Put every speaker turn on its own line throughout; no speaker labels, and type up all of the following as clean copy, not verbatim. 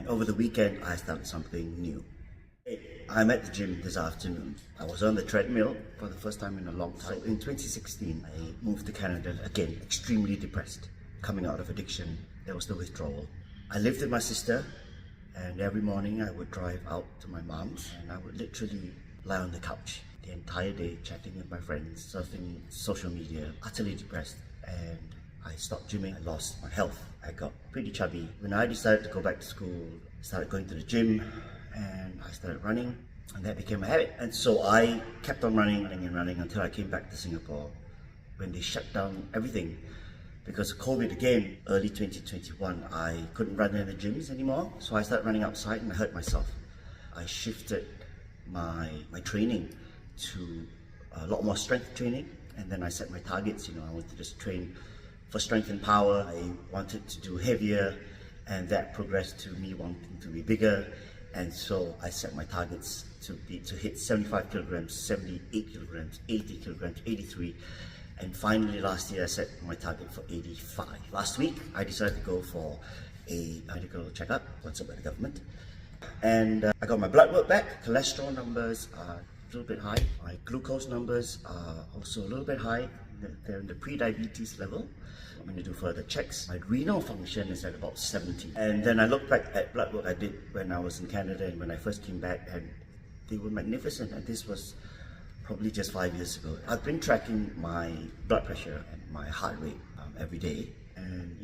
And over the weekend, I started something new. I'm at the gym this afternoon. I was on the treadmill for the first time in a long time. So in 2016, I moved to Canada, again, extremely depressed. Coming out of addiction, there was the withdrawal. I lived with my sister, and every morning I would drive out to my mom's, and I would literally lie on the couch the entire day, chatting with my friends, surfing social media, utterly depressed. And I stopped gymming, I lost my health. I got pretty chubby. When I decided to go back to school, I started going to the gym, and I started running, and that became a habit. And so I kept on running until I came back to Singapore when they shut down everything. Because of COVID again, early 2021, I couldn't run in the gyms anymore, so I started running outside and I hurt myself. I shifted my training to a lot more strength training, and then I set my targets. I wanted to just train for strength and power. I wanted to do heavier, and that progressed to me wanting to be bigger. And so I set my targets to hit 75 kilograms, 78 kilograms, 80 kilograms, 83. And finally last year I set my target for 85. Last week I decided to go for a medical checkup, sponsored by the government. And I got my blood work back. Cholesterol numbers are a little bit high. My glucose numbers are also a little bit high. They're in the pre-diabetes level. I'm going to do further checks. My renal function is at about 70. And then I look back at blood work I did when I was in Canada and when I first came back, and they were magnificent. And this was probably just 5 years ago. I've been tracking my blood pressure and my heart rate every day. And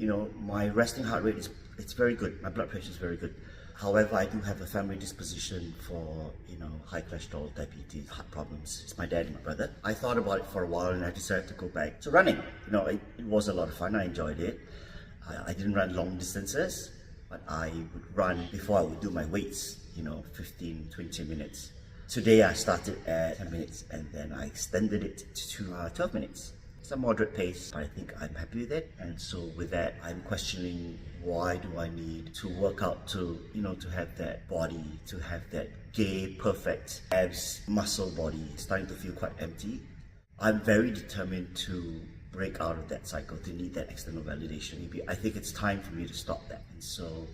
my resting heart rate it's very good. My blood pressure is very good. However, I do have a family disposition for, high cholesterol, diabetes, heart problems. It's my dad and my brother. I thought about it for a while and I decided to go back to running. It was a lot of fun. I enjoyed it. I didn't run long distances, but I would run before I would do my weights, 15, 20 minutes. Today I started at 10 minutes and then I extended it to 12 minutes. It's a moderate pace, but I think I'm happy with it. And so with that, I'm questioning, why do I need to work out to have that body, to have that gay, perfect abs, muscle body? It's starting to feel quite empty. I'm very determined to break out of that cycle, to need that external validation. Maybe I think it's time for me to stop that. And so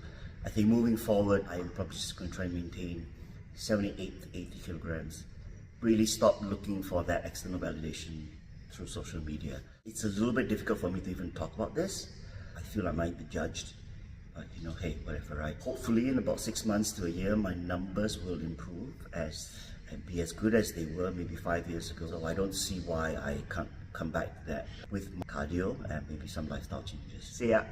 I think moving forward, I'm probably just going to try and maintain 78 to 80 kilograms. Really stop looking for that external validation through social media. It's a little bit difficult for me to even talk about this. I feel I might be judged, but hey, whatever, right? Hopefully in about 6 months to a year, my numbers will improve and be as good as they were maybe 5 years ago. So I don't see why I can't come back that with cardio and maybe some lifestyle changes. See ya.